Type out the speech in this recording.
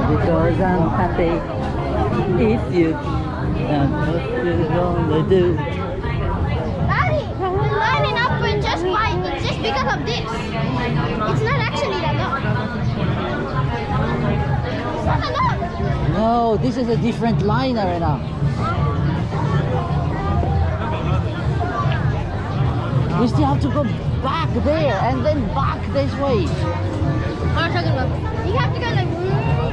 because I'm happy. If you and what you gonna do? Daddy, we're lining up with just because of this. It's not actually that long. It's not that long. No, this is a different line, Arena. We still have to go back there and then back this way. What are you talking about? You have to go like.